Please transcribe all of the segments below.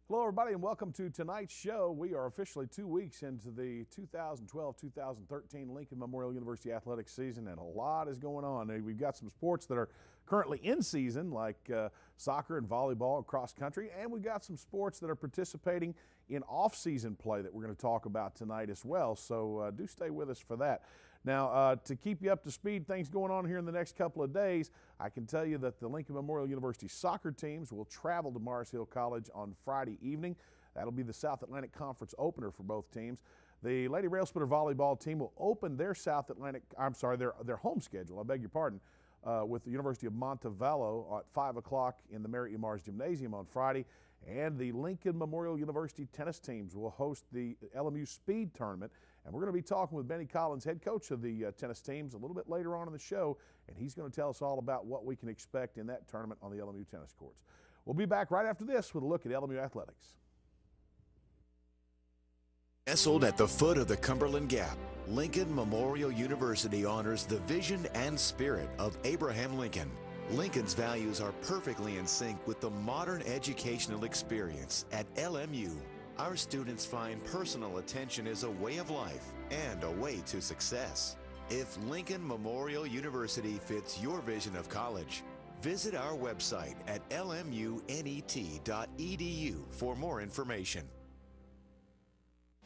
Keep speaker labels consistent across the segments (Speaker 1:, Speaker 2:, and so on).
Speaker 1: Hello, everybody, and welcome to tonight's show. We are officially 2 weeks into the 2012-2013 Lincoln Memorial University athletics season, and a lot is going on. We've got some sports that are currently in season, like soccer and volleyball and cross country, and we've got some sports that are participating in off-season play that we're going to talk about tonight as well. So do stay with us for that. Now, to keep you up to speed, things going on here in the next couple of days, I can tell you that the Lincoln Memorial University soccer teams will travel to Mars Hill College on Friday evening. That'll be the South Atlantic Conference opener for both teams. The Lady Railsplitter volleyball team will open their their home schedule, I beg your pardon, with the University of Montevallo at 5 o'clock in the Mary E. Mars Gymnasium on Friday. And the Lincoln Memorial University tennis teams will host the LMU Speed Tournament. And we're going to be talking with Benny Collins, head coach of the tennis teams, a little bit later on in the show, and he's going to tell us all about what we can expect in that tournament on the LMU tennis courts. We'll be back right after this with a look at LMU athletics.
Speaker 2: Nestled at the foot of the Cumberland Gap, Lincoln Memorial University honors the vision and spirit of Abraham Lincoln. Lincoln's values are perfectly in sync with the modern educational experience at LMU. Our students find personal attention is a way of life and a way to success. If Lincoln Memorial University fits your vision of college, visit our website at lmunet.edu for more information.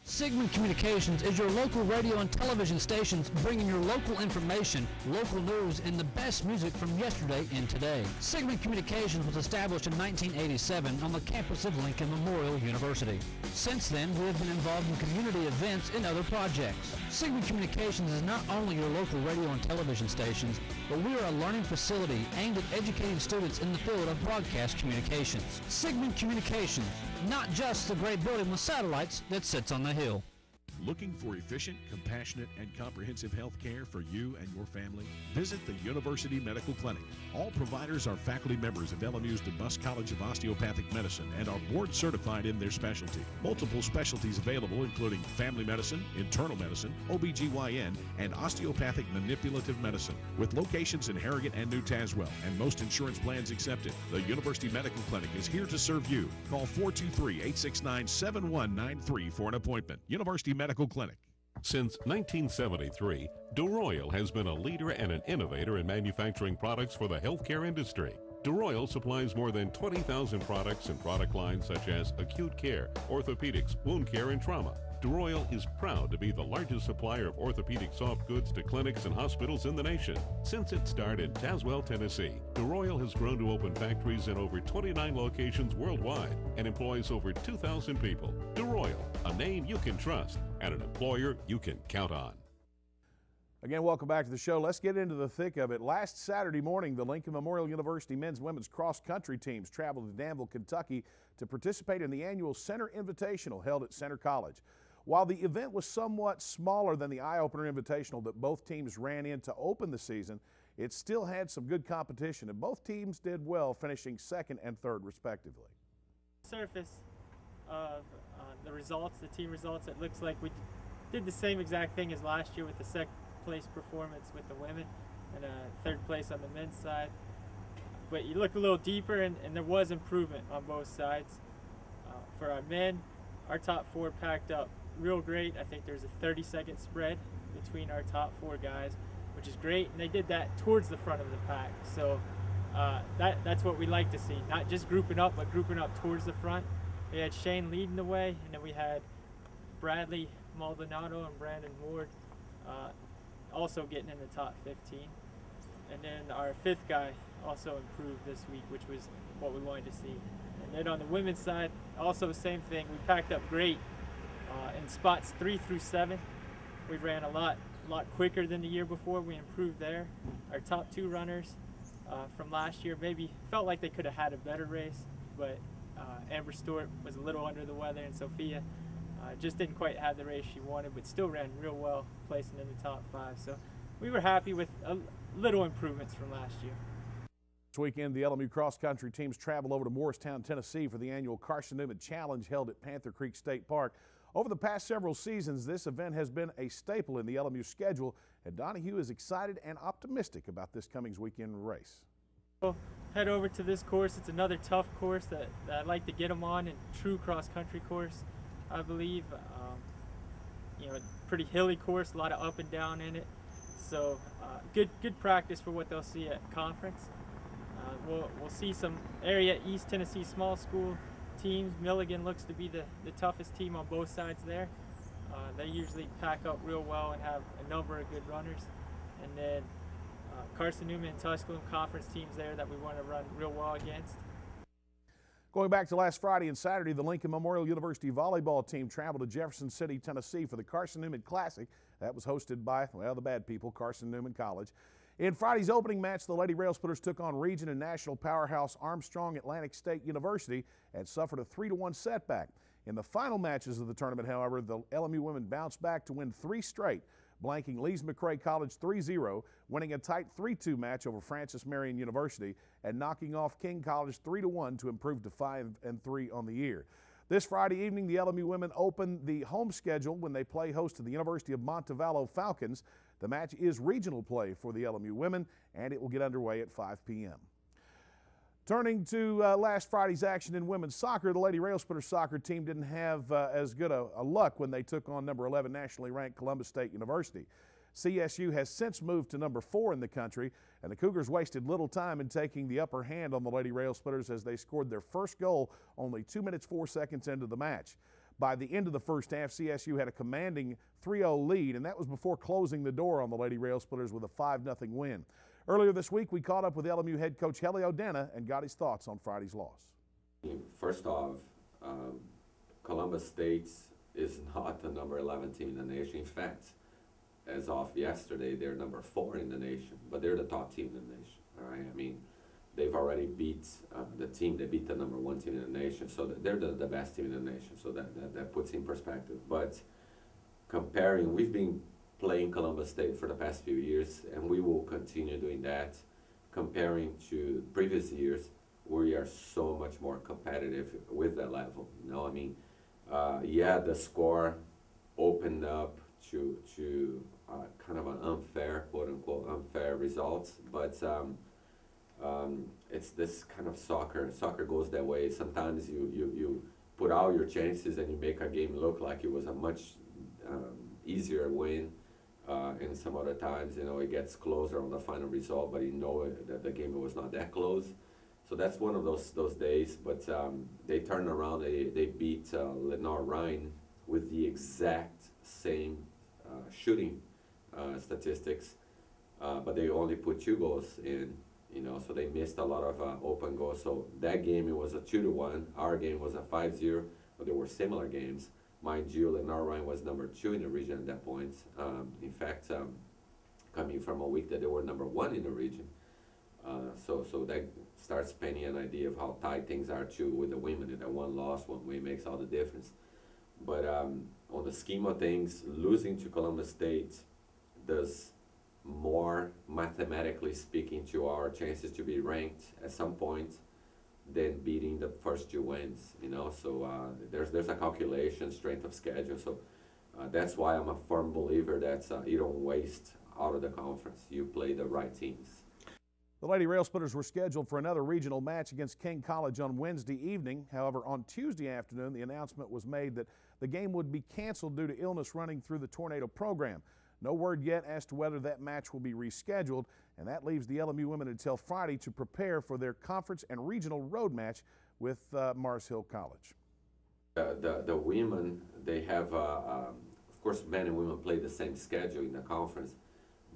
Speaker 3: Sigmund Communications is your local radio and television stations bringing your local information, local news, and the best music from yesterday and today. Sigmund Communications was established in 1987 on the campus of Lincoln Memorial University. Since then, we have been involved in community events and other projects. Sigmund Communications is not only your local radio and television stations, but we are a learning facility aimed at educating students in the field of broadcast communications. Sigmund Communications, not just the great building with satellites that sits on the hill.
Speaker 4: Looking for efficient, compassionate, and comprehensive health care for you and your family? Visit the University Medical Clinic. All providers are faculty members of LMU's DeBusk College of Osteopathic Medicine and are board certified in their specialty. Multiple specialties available including family medicine, internal medicine, OBGYN, and osteopathic manipulative medicine, with locations in Harrigan and New Tazewell and most insurance plans accepted. The University Medical Clinic is here to serve you. Call 423-869-7193 for an appointment. University Medical Clinic.
Speaker 5: Since 1973, DeRoyal has been a leader and an innovator in manufacturing products for the healthcare industry. DeRoyal supplies more than 20,000 products and product lines such as acute care, orthopedics, wound care, and trauma. DeRoyal is proud to be the largest supplier of orthopedic soft goods to clinics and hospitals in the nation. Since its start in Tazewell, Tennessee, DeRoyal has grown to open factories in over 29 locations worldwide and employs over 2,000 people. DeRoyal, a name you can trust and an employer you can count on.
Speaker 1: Again, welcome back to the show. Let's get into the thick of it. Last Saturday morning, the Lincoln Memorial University men's and women's cross-country teams traveled to Danville, Kentucky to participate in the annual Center Invitational held at Center College. While the event was somewhat smaller than the eye-opener invitational that both teams ran in to open the season, it still had some good competition, and both teams did well, finishing second and third respectively.
Speaker 6: Surface of the results, the team results, it looks like we did the same exact thing as last year with the second place performance with the women and third place on the men's side. But you look a little deeper and there was improvement on both sides. For our men, our top four packed up real great. I think there's a 30-second spread between our top four guys, which is great, and they did that towards the front of the pack. So that's what we like to see, not just grouping up, but grouping up towards the front. We had Shane leading the way, and then we had Bradley Maldonado and Brandon Ward also getting in the top 15. And then our fifth guy also improved this week, which was what we wanted to see. And then on the women's side, also same thing. We packed up great in spots 3 through 7. We ran a lot quicker than the year before. We improved there. Our top two runners from last year maybe felt like they could have had a better race, but Amber Stewart was a little under the weather, and Sophia just didn't quite have the race she wanted, but still ran real well, placing in the top 5. So we were happy with little improvements from last year.
Speaker 1: This weekend, the LMU cross-country teams travel over to Morristown, Tennessee for the annual Carson Newman Challenge held at Panther Creek State Park. Over the past several seasons, this event has been a staple in the LMU schedule, and Donahue is excited and optimistic about this coming weekend race.
Speaker 6: So head over to this course. It's another tough course that I'd like to get them on, and true cross-country course, I believe. You know, pretty hilly course, a lot of up and down in it. So good practice for what they'll see at conference. We'll see some area East Tennessee small school teams. Milligan looks to be the toughest team on both sides there. They usually pack up real well and have a number of good runners. And then Carson Newman and Tusculum conference teams there that we want to run real well against.
Speaker 1: Going back to last Friday and Saturday, the Lincoln Memorial University volleyball team traveled to Jefferson City, Tennessee for the Carson Newman Classic. That was hosted by, well, the bad people, Carson Newman College. In Friday's opening match, the Lady Railsplitters took on region and national powerhouse Armstrong Atlantic State University and suffered a 3-1 setback. In the final matches of the tournament, however, the LMU women bounced back to win 3 straight, blanking Lees-McRae College 3-0, winning a tight 3-2 match over Francis Marion University, and knocking off King College 3-1 to improve to 5-3 on the year. This Friday evening, the LMU women open the home schedule when they play host to the University of Montevallo Falcons. The match is regional play for the LMU women, and it will get underway at 5 p.m. Turning to last Friday's action in women's soccer, the Lady Railsplitter soccer team didn't have as good a luck when they took on number 11 nationally ranked Columbus State University. CSU has since moved to number 4 in the country, and the Cougars wasted little time in taking the upper hand on the Lady Railsplitters as they scored their first goal only 2 minutes 4 seconds into the match. By the end of the first half, CSU had a commanding 3-0 lead, and that was before closing the door on the Lady Railsplitters with a 5-0 win. Earlier this week, we caught up with LMU head coach Helly O'Dana and got his thoughts on Friday's loss.
Speaker 7: First off, Columbus State is not the number 11 team in the nation. In fact, as of yesterday, they're number 4 in the nation, but they're the top team in the nation. All right, I mean, they've already beat the team. They beat the number 1 team in the nation, so they're the best team in the nation. So that puts in perspective. But comparing, we've been playing Columbus State for the past few years, and we will continue doing that. Comparing to previous years, we are so much more competitive with that level. You know, I mean, yeah, the score opened up to kind of an unfair, quote unquote, unfair results, but it's this kind of soccer. Soccer goes that way. Sometimes you put all your chances and you make a game look like it was a much easier win. And some other times, you know, it gets closer on the final result, but you know that the game was not that close. So that's one of those days. But they turned around. They beat Lenore Rhine with the exact same shooting statistics, but they only put 2 goals in. You know, so they missed a lot of open goals. So that game, it was a 2-1. Our game was a 5-0, but there were similar games. Mind you, Lenore Rhine was number 2 in the region at that point. In fact, coming from a week that they were number 1 in the region. So that starts painting an idea of how tight things are too with the women, and that one loss one way makes all the difference. But on the scheme of things, losing to Columbus State does more, mathematically speaking, to our chances to be ranked at some point than beating the first 2 wins, you know. So there's a calculation, strength of schedule. So that's why I'm a firm believer that you don't waste out of the conference. You play the right teams.
Speaker 1: The Lady Railsplitters were scheduled for another regional match against King College on Wednesday evening. However, on Tuesday afternoon, the announcement was made that the game would be canceled due to illness running through the Tornado program. No word yet as to whether that match will be rescheduled, and that leaves the LMU women until Friday to prepare for their conference and regional road match with Mars Hill College.
Speaker 7: The women, they have, of course, men and women play the same schedule in the conference,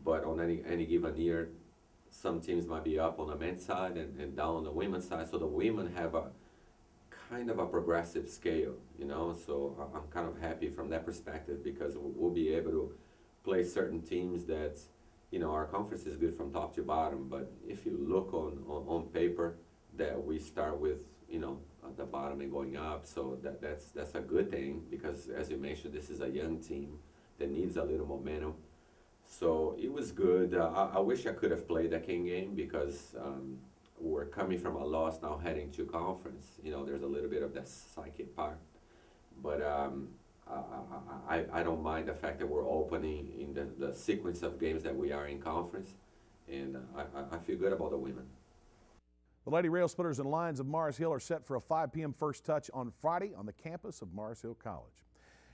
Speaker 7: but on any given year, some teams might be up on the men's side and down on the women's side. So the women have a kind of a progressive scale, you know. So I'm kind of happy from that perspective, because we'll be able to play certain teams that, you know, our conference is good from top to bottom, but if you look on paper, that we start with, you know, at the bottom and going up, so that's a good thing, because as you mentioned, this is a young team that needs a little momentum. So it was good. I wish I could have played that King game, because we're coming from a loss now heading to conference. You know, there's a little bit of that psychic part, but I don't mind the fact that we're opening in the sequence of games that we are in conference, and I feel good about the women.
Speaker 1: The Lady Railsplitters and Lions of Mars Hill are set for a 5 p.m. first touch on Friday on the campus of Mars Hill College.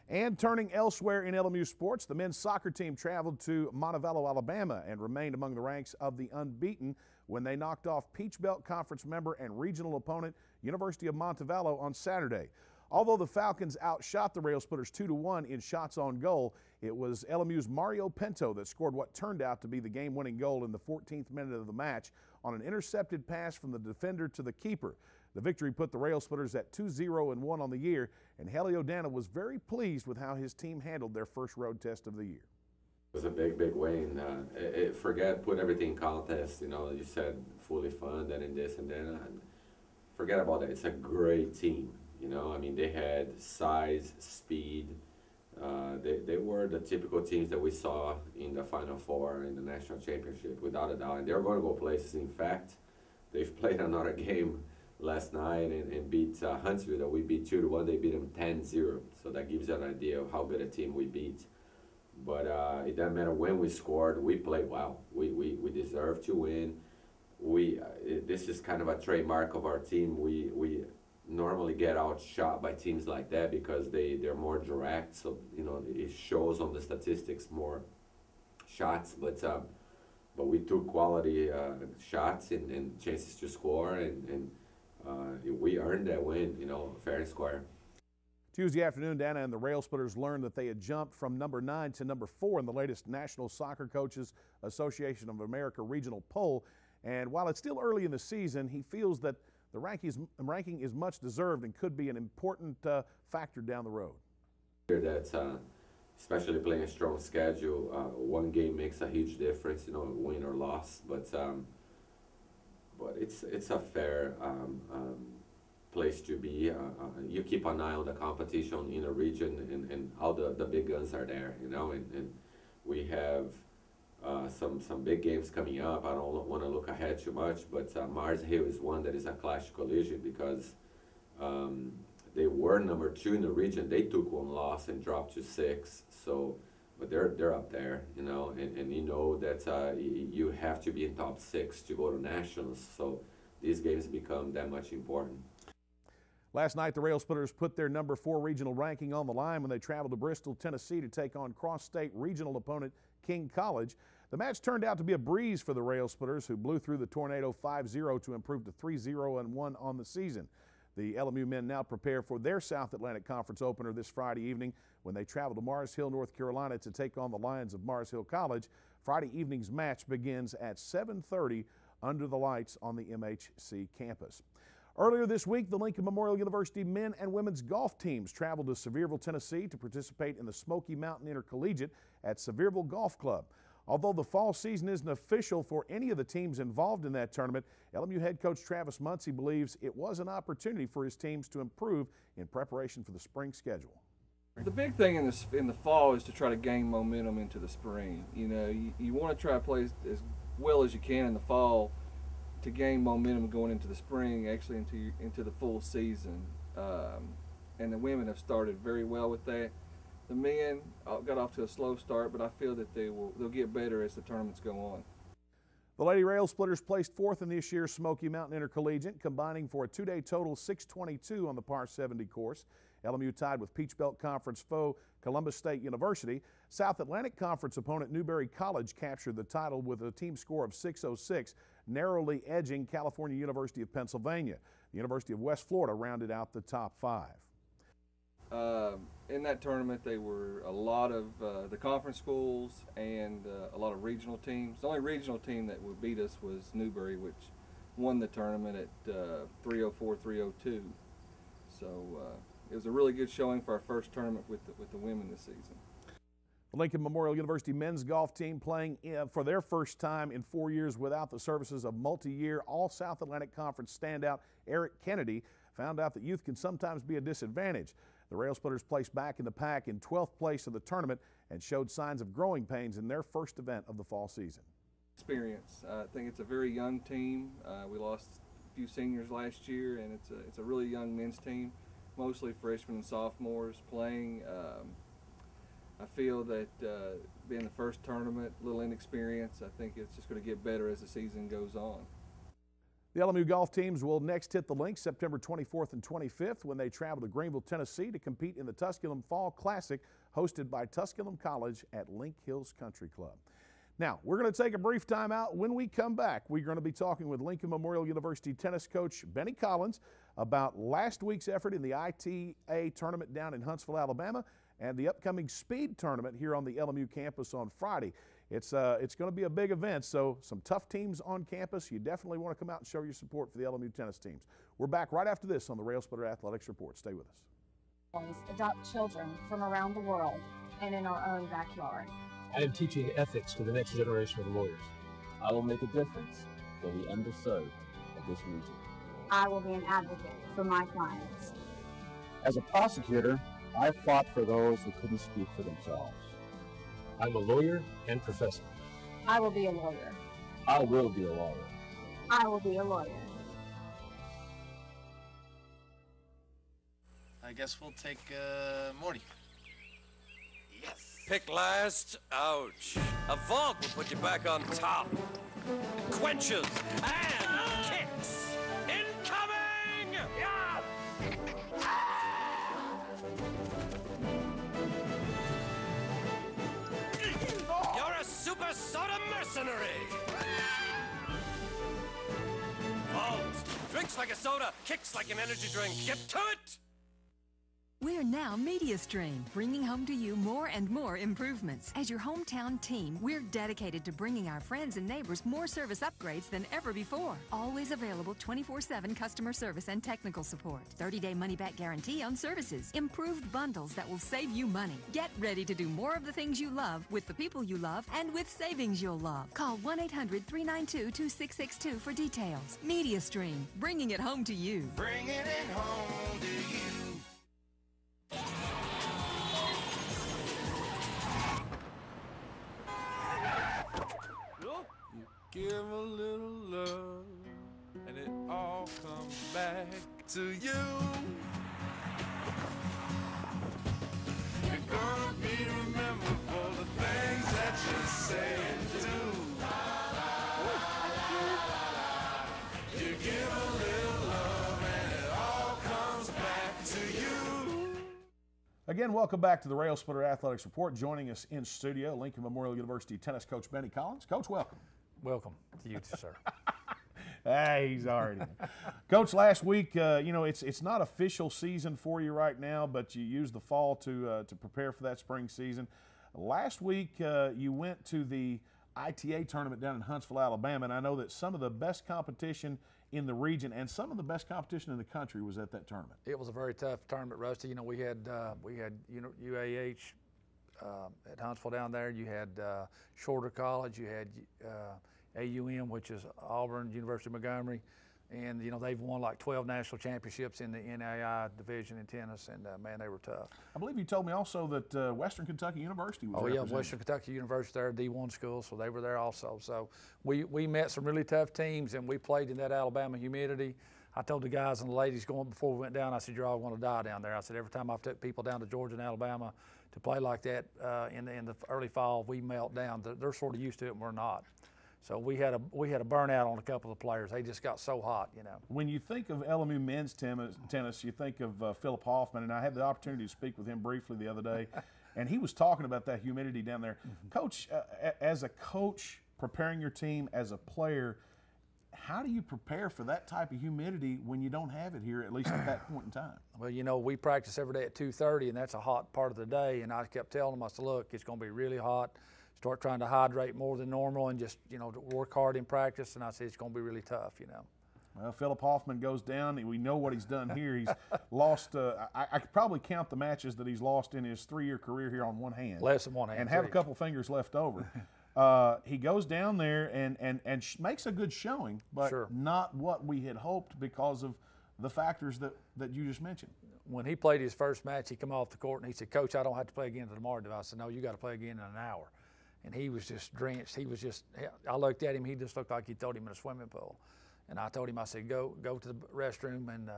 Speaker 1: And turning elsewhere in LMU sports, the men's soccer team traveled to Montevallo, Alabama, and remained among the ranks of the unbeaten when they knocked off Peach Belt Conference member and regional opponent University of Montevallo on Saturday. Although the Falcons outshot the Railsplitters 2-1 in shots on goal, it was LMU's Mario Pinto that scored what turned out to be the game-winning goal in the 14th minute of the match on an intercepted pass from the defender to the keeper. The victory put the Railsplitters at 2-0-1 on the year, and Helio Dana was very pleased with how his team handled their first road test of the year.
Speaker 7: It was a big win. Put everything in context. You know, you said fully funded and this and that. And forget about that. It's a great team. You know, I mean, they had size, speed. They were the typical teams that we saw in the Final Four in the national championship, without a doubt. And they're going to go places. In fact, they've played another game last night and beat Huntsville that we beat 2-1. They beat them 10-0. So that gives you an idea of how good a team we beat. But it doesn't matter when we scored. We played well. We deserve to win. This is kind of a trademark of our team. We normally get outshot by teams like that because they're more direct. So you know it shows on the statistics more shots. But we took quality shots and chances to score and we earned that win. You know, fair and square.
Speaker 1: Tuesday afternoon, Dana and the Railsplitters learned that they had jumped from number 9 to number 4 in the latest National Soccer Coaches Association of America regional poll. And while it's still early in the season, he feels that the ranking is much deserved and could be an important factor down the road.
Speaker 7: That's especially playing a strong schedule. One game makes a huge difference, you know, win or loss. But it's a fair place to be. You keep an eye on the competition in the region and how the big guns are there, you know, and we have some big games coming up. I don't want to look ahead too much, but Mars Hill is one that is a clash collision because they were number 2 in the region. They took one loss and dropped to 6. So, but they're up there, you know, and you know that you have to be in top 6 to go to nationals. So these games become that much important.
Speaker 1: Last night, the Railsplitters put their number 4 regional ranking on the line when they traveled to Bristol, Tennessee to take on cross-state regional opponent King College. The match turned out to be a breeze for the Railsplitters, who blew through the Tornado 5-0 to improve to 3-0-1 on the season. The LMU men now prepare for their South Atlantic Conference opener this Friday evening when they travel to Mars Hill, North Carolina to take on the Lions of Mars Hill College. Friday evening's match begins at 7:30 under the lights on the MHC campus. Earlier this week, the Lincoln Memorial University men and women's golf teams traveled to Sevierville, Tennessee to participate in the Smoky Mountain Intercollegiate at Sevierville Golf Club. Although the fall season isn't official for any of the teams involved in that tournament, LMU head coach Travis Muncy believes it was an opportunity for his teams to improve in preparation for the spring schedule.
Speaker 8: The big thing in the fall is to try to gain momentum into the spring. You know, you want to try to play as well as you can in the fall to gain momentum going into the spring, actually into the full season. And the women have started very well with that. The men got off to a slow start, but I feel that they'll get better as the tournaments go on.
Speaker 1: The Lady Railsplitters placed 4th in this year's Smoky Mountain Intercollegiate, combining for a 2-day total 622 on the par 70 course. LMU tied with Peach Belt Conference foe Columbus State University. South Atlantic Conference opponent Newberry College captured the title with a team score of 606, narrowly edging California University of Pennsylvania. The University of West Florida rounded out the top 5.
Speaker 8: In that tournament, they were a lot of the conference schools and a lot of regional teams. The only regional team that would beat us was Newberry, which won the tournament at 304-302. So it was a really good showing for our first tournament with the women this season.
Speaker 1: The Lincoln Memorial University men's golf team playing for their first time in 4 years without the services of multi-year All-South Atlantic Conference standout Eric Kennedy found out that youth can sometimes be a disadvantage. The Railsplitters placed back in the pack in 12th place of the tournament and showed signs of growing pains in their first event of the fall season.
Speaker 8: Experience. I think it's a very young team. We lost a few seniors last year, and it's a really young men's team, mostly freshmen and sophomores playing. I feel that being the first tournament, a little inexperience, I think it's just going to get better as the season goes on.
Speaker 1: The LMU golf teams will next hit the links September 24th and 25th when they travel to Greenville, Tennessee to compete in the Tusculum Fall Classic hosted by Tusculum College at Link Hills Country Club. Now, we're going to take a brief time out. When we come back, we're going to be talking with Lincoln Memorial University tennis coach Benny Collins about last week's effort in the ITA tournament down in Huntsville, Alabama, and the upcoming speed tournament here on the LMU campus on Friday. It's going to be a big event, so some tough teams on campus. You definitely want to come out and show your support for the LMU tennis teams. We're back right after this on the Railsplitter Athletics Report. Stay with us.
Speaker 9: Adopt children from around the world and in our own backyard.
Speaker 10: I am teaching ethics to the next generation of lawyers. I will make a difference for the underserved of this region.
Speaker 9: I will be an advocate for my clients.
Speaker 10: As a prosecutor, I fought for those who couldn't speak for themselves. I'm a lawyer and professor.
Speaker 9: I will be a lawyer.
Speaker 10: I will be a lawyer.
Speaker 9: I will be a lawyer.
Speaker 11: I guess we'll take Morty.
Speaker 12: Yes. Pick last. Ouch. A vault will put you back on top. It quenches and kicks. Incoming! Yeah! You're a super soda mercenary. Vault. Drinks like a soda, kicks like an energy drink. Get to it!
Speaker 13: We're now MediaStream, bringing home to you more and more improvements. As your hometown team, we're dedicated to bringing our friends and neighbors more service upgrades than ever before. Always available 24/7 customer service and technical support. 30-day money-back guarantee on services. Improved bundles that will save you money. Get ready to do more of the things you love with the people you love and with savings you'll love. Call 1-800-392-2662 for details. MediaStream, bringing it home to you.
Speaker 12: Bringing it home to you.
Speaker 14: You give a little love, and it all comes back to you. You're gonna be remembered for the things that you say and do. You give a little love, and it all comes back to you.
Speaker 1: Again, welcome back to the Railsplitter Athletics Report. Joining us in studio, Lincoln Memorial University tennis coach Benny Collins. Coach, welcome.
Speaker 15: Welcome to you, sir.
Speaker 1: Hey, he's already. Coach, last week, it's not official season for you right now, but you used the fall to prepare for that spring season. Last week, you went to the ITA tournament down in Huntsville, Alabama, and I know that some of the best competition in the region and some of the best competition in the country was at that tournament.
Speaker 15: It was a very tough tournament, Rusty. You know, we had UAH at Huntsville down there. You had Shorter College. You had AUM, which is Auburn, University of Montgomery. And, you know, they've won like 12 national championships in the NAIA division in tennis, and, man, they were tough.
Speaker 1: I believe you told me also that Western Kentucky University was
Speaker 15: represented. Western Kentucky University, they're a D1 school, so they were there also. So we met some really tough teams, and we played in that Alabama humidity. I told the guys and the ladies going before we went down, I said, you're all going to die down there. I said, every time I've took people down to Georgia and Alabama to play like that in the early fall, we melt down. They're sort of used to it, and we're not. So we had a burnout on a couple of players. They just got so hot, you know.
Speaker 1: When you think of LMU men's tennis, you think of Philip Hoffman, and I had the opportunity to speak with him briefly the other day, and he was talking about that humidity down there. Mm-hmm. Coach, as a coach preparing your team as a player, how do you prepare for that type of humidity when you don't have it here, at least at that point in time?
Speaker 15: Well, you know, we practice every day at 2:30, and that's a hot part of the day, and I kept telling them, I said, look, it's going to be really hot. Start trying to hydrate more than normal and just, you know, work hard in practice. And I said, it's going to be really tough, you know.
Speaker 1: Well, Philip Hoffman goes down. We know what he's done here. He's lost, I could probably count the matches that he's lost in his 3-year career here on one hand.
Speaker 15: Less than one hand.
Speaker 1: And have a couple fingers left over. He goes down there and makes a good showing, but not what we had hoped because of the factors that you just mentioned.
Speaker 15: When he played his first match, he come off the court and he said, Coach, I don't have to play again tomorrow. I said, no, you got to play again in an hour. And he was just drenched. He was just, I looked at him, he just looked like he thrown him in a swimming pool. And I told him, I said, go to the restroom and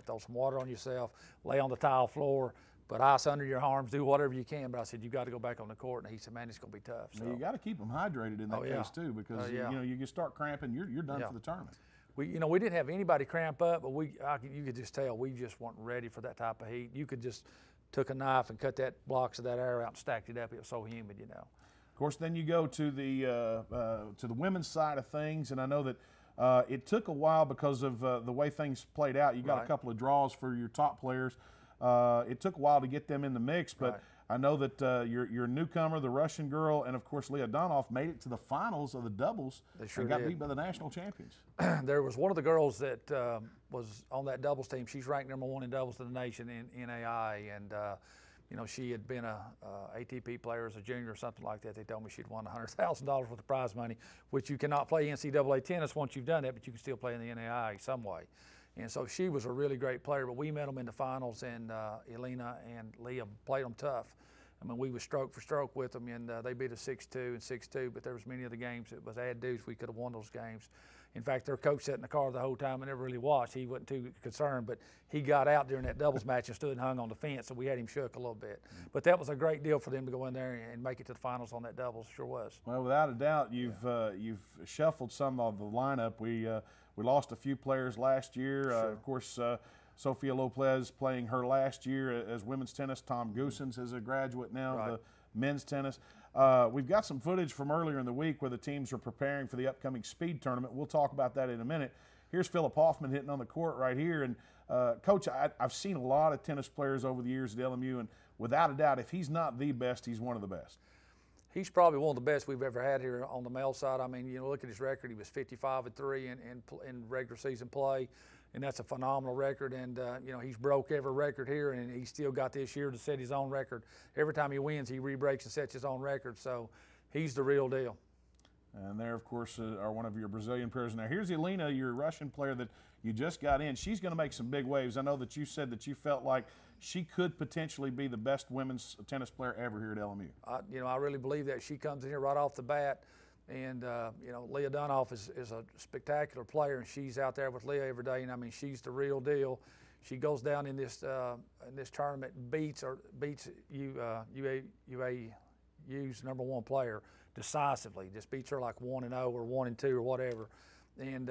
Speaker 15: throw some water on yourself, lay on the tile floor, put ice under your arms, do whatever you can. But I said, you got to go back on the court. And he said, man, it's going to be tough. So
Speaker 1: you got to keep them hydrated in that case too, because you know, you can start cramping, you're done for the tournament.
Speaker 15: We didn't have anybody cramp up, but you could just tell we just weren't ready for that type of heat. You could just took a knife and cut that blocks of that air out and stacked it up. It was so humid,
Speaker 1: Of course, then you go to the women's side of things, and I know that it took a while because of the way things played out. You got a couple of draws for your top players. It took a while to get them in the mix, but I know that your newcomer, the Russian girl, and of course Leah Donoff made it to the finals of the doubles and got beat by the national champions.
Speaker 15: There was one of the girls that was on that doubles team. She's ranked #1 in doubles in the nation in NAI, and she had been a ATP player as a junior or something like that. They told me she'd won $100,000 worth of prize money, which you cannot play NCAA tennis once you've done that, but you can still play in the NAI some way. And so she was a really great player, but we met them in the finals, and Elena and Leah played them tough. I mean, we was stroke for stroke with them, and they beat us 6-2 and 6-2, but there was many of the games that was ad dues. We could have won those games. In fact, their coach sat in the car the whole time and never really watched. He wasn't too concerned, but he got out during that doubles match and stood and hung on the fence, so we had him shook a little bit. But that was a great deal for them to go in there and make it to the finals on that doubles, sure was.
Speaker 1: Well, without a doubt, you've shuffled some of the lineup. We lost a few players last year.
Speaker 15: Sure.
Speaker 1: Of course, Sophia Lopez playing her last year as women's tennis. Tom Goosens is a graduate now of the men's tennis. We've got some footage from earlier in the week where the teams are preparing for the upcoming speed tournament. We'll talk about that in a minute. Here's Philip Hoffman hitting on the court right here. And, Coach, I've seen a lot of tennis players over the years at LMU, and without a doubt, if he's not the best, he's one of the best.
Speaker 15: He's probably one of the best we've ever had here on the male side. I mean, look at his record. He was 55-3 in regular season play, and that's a phenomenal record. And, he's broke every record here, and he's still got this year to set his own record. Every time he wins, he re-breaks and sets his own record. So he's the real deal.
Speaker 1: And there, of course, are one of your Brazilian players. Now, here's Elena, your Russian player that you just got in. She's going to make some big waves. I know that you said that you felt like she could potentially be the best women's tennis player ever here at LMU.
Speaker 15: I really believe that. She comes in here right off the bat. And, Leah Donoff is a spectacular player, and she's out there with Leah every day. And, I mean, she's the real deal. She goes down in this tournament, beats UAU's #1 player decisively, just beats her like 1-0 or 1-2 or whatever. And,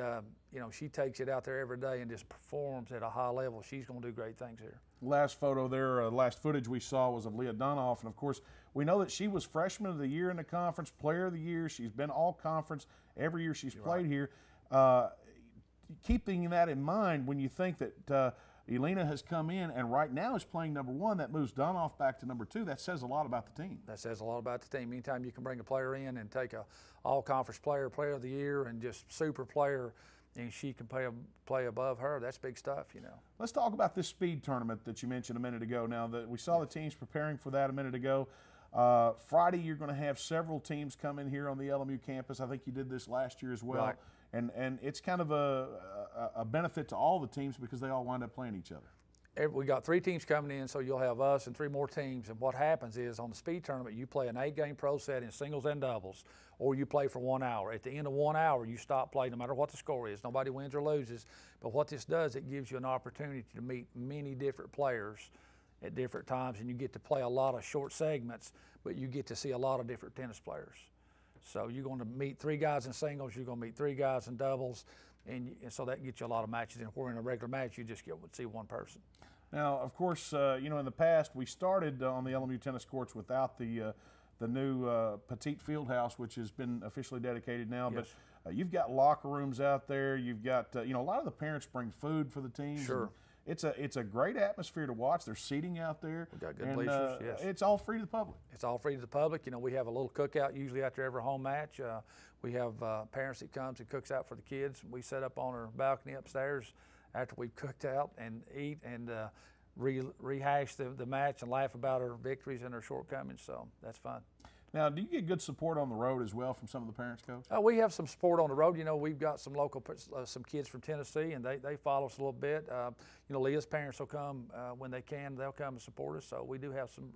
Speaker 15: she takes it out there every day and just performs at a high level. She's going to do great things here.
Speaker 1: Last photo there, last footage we saw was of Leah Donoff. And, of course, we know that she was Freshman of the Year in the conference, Player of the Year. She's been all conference every year she's played here. Keeping that in mind, when you think that Elena has come in and right now is playing #1, that moves Donoff back to #2. That says a lot about the team.
Speaker 15: That says a lot about the team. Anytime you can bring a player in and take a all-conference player, Player of the Year, and just super player, and she can play above her, that's big stuff,
Speaker 1: Let's talk about this speed tournament that you mentioned a minute ago. Now, that we saw the teams preparing for that a minute ago. Friday, you're going to have several teams come in here on the LMU campus. I think you did this last year as well.
Speaker 15: Right.
Speaker 1: And it's kind of a benefit to all the teams because they all wind up playing each other.
Speaker 15: We got 3 teams coming in, so you'll have us and 3 more teams. And what happens is on the speed tournament, you play an 8-game pro set in singles and doubles, or you play for 1 hour. At the end of 1 hour, you stop playing no matter what the score is. Nobody wins or loses. But what this does, it gives you an opportunity to meet many different players at different times, and you get to play a lot of short segments, but you get to see a lot of different tennis players. So you're going to meet 3 guys in singles, you're going to meet 3 guys in doubles, and so that gets you a lot of matches. And where in a regular match, you just get to see 1 person.
Speaker 1: Now, of course, in the past, we started on the LMU tennis courts without the new Petite Field House, which has been officially dedicated now.
Speaker 15: Yes.
Speaker 1: But you've got locker rooms out there. You've got, a lot of the parents bring food for the teams.
Speaker 15: Sure.
Speaker 1: It's a great atmosphere to watch. There's seating out there.
Speaker 15: We've got good bleachers, yes.
Speaker 1: It's all free to the public.
Speaker 15: It's all free to the public. We have a little cookout usually after every home match. We have parents that comes and cooks out for the kids. We set up on our balcony upstairs after we've cooked out and eat and rehash the match and laugh about our victories and our shortcomings. So that's fun.
Speaker 1: Now, do you get good support on the road as well from some of the parents, Coach?
Speaker 15: We have some support on the road. We've got some local, some kids from Tennessee, and they follow us a little bit. Leah's parents will come when they can. They'll come and support us. So we do have some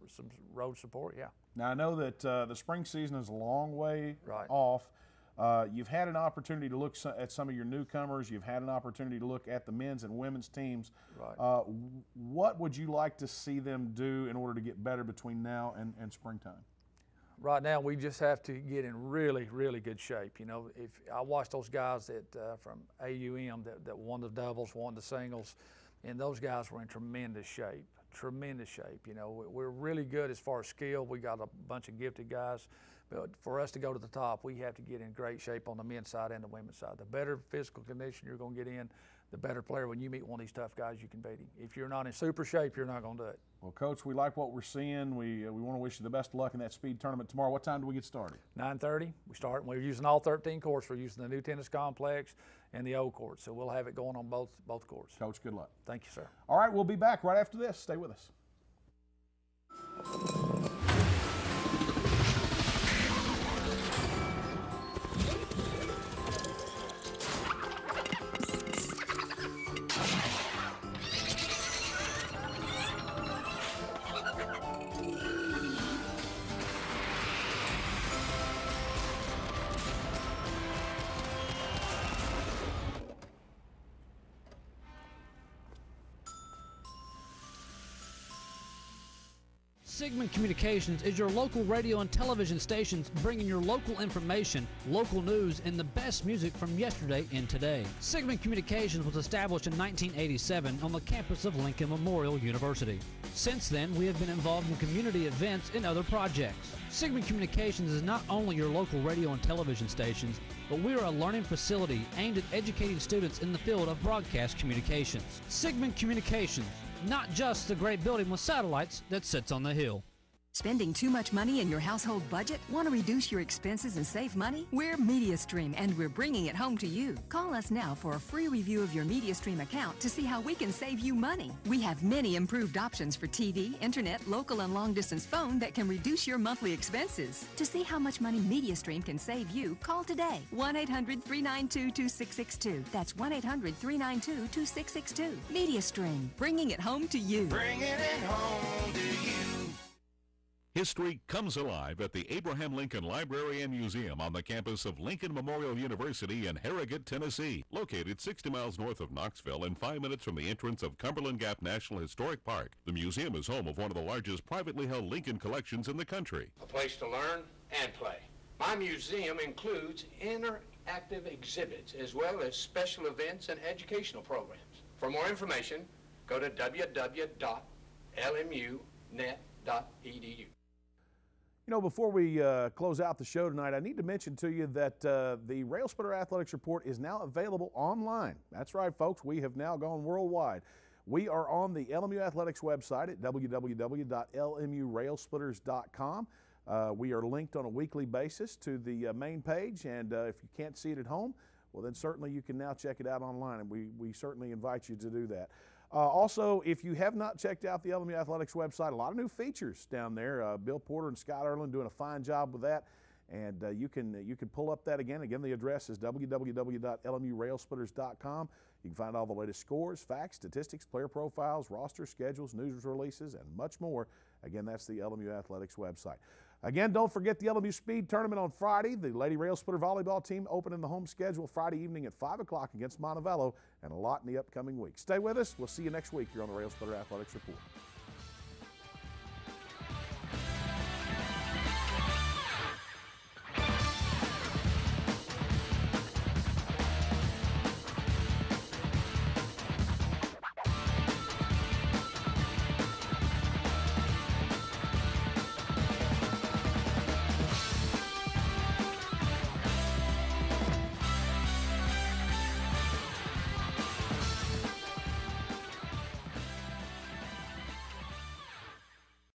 Speaker 15: road support, yeah.
Speaker 1: Now, I know that the spring season is a long way
Speaker 15: right.
Speaker 1: off. You've had an opportunity to look at some of your newcomers. You've had an opportunity to look at the men's and women's teams.
Speaker 15: Right.
Speaker 1: What would you like to see them do in order to get better between now and springtime?
Speaker 15: Right now, we just have to get in really, really good shape. You know, if I watch those guys from AUM that won the doubles, won the singles, and those guys were in tremendous shape. Tremendous shape. You know, we're really good as far as skill. We got a bunch of gifted guys, but for us to go to the top, we have to get in great shape on the men's side and the women's side. The better physical condition you're going to get in, the better player. When you meet one of these tough guys, you can beat him. If you're not in super shape, you're not going to do it.
Speaker 1: Well, Coach, we like what we're seeing. We want to wish you the best of luck in that speed tournament tomorrow. What time do we get started?
Speaker 15: 9:30. We start. We're using all 13 courts. We're using the new tennis complex and the old court, so we'll have it going on both courts.
Speaker 1: Coach, good luck.
Speaker 15: Thank you, sir.
Speaker 1: All right, we'll be back right after this. Stay with us.
Speaker 3: Sigmund Communications is your local radio and television stations bringing your local information, local news, and the best music from yesterday and today. Sigmund Communications was established in 1987 on the campus of Lincoln Memorial University. Since then, we have been involved in community events and other projects. Sigmund Communications is not only your local radio and television stations, but we are a learning facility aimed at educating students in the field of broadcast communications. Sigmund Communications, not just the great building with satellites that sits on the hill.
Speaker 13: Spending too much money in your household budget? Want to reduce your expenses and save money? We're MediaStream, and we're bringing it home to you. Call us now for a free review of your MediaStream account to see how we can save you money. We have many improved options for TV, internet, local and long-distance phone that can reduce your monthly expenses. To see how much money MediaStream can save you, call today. 1-800-392-2662. That's 1-800-392-2662. MediaStream, bringing it home to you.
Speaker 14: Bringing it home to you.
Speaker 5: History comes alive at the Abraham Lincoln Library and Museum on the campus of Lincoln Memorial University in Harrogate, Tennessee. Located 60 miles north of Knoxville and 5 minutes from the entrance of Cumberland Gap National Historic Park, the museum is home of one of the largest privately held Lincoln collections in the country.
Speaker 16: A place to learn and play. My museum includes interactive exhibits as well as special events and educational programs. For more information, go to www.lmu.net.edu.
Speaker 1: You know, before we close out the show tonight, I need to mention to you that the Railsplitter Athletics Report is now available online. That's right, folks. We have now gone worldwide. We are on the LMU Athletics website at www.lmurailsplitters.com. We are linked on a weekly basis to the main page, and if you can't see it at home, well, then certainly you can now check it out online, and we certainly invite you to do that. Also, if you have not checked out the LMU Athletics website, a lot of new features down there. Bill Porter and Scott Erlin doing a fine job with that, and you can pull up that again. Again, the address is www.lmurailsplitters.com. You can find all the latest scores, facts, statistics, player profiles, roster schedules, news releases, and much more. Again, that's the LMU Athletics website. Again, don't forget the LMU Speed Tournament on Friday. The Lady Railsplitter volleyball team opening the home schedule Friday evening at 5 o'clock against Montevallo, and a lot in the upcoming week. Stay with us. We'll see you next week here on the Railsplitter Athletics Report.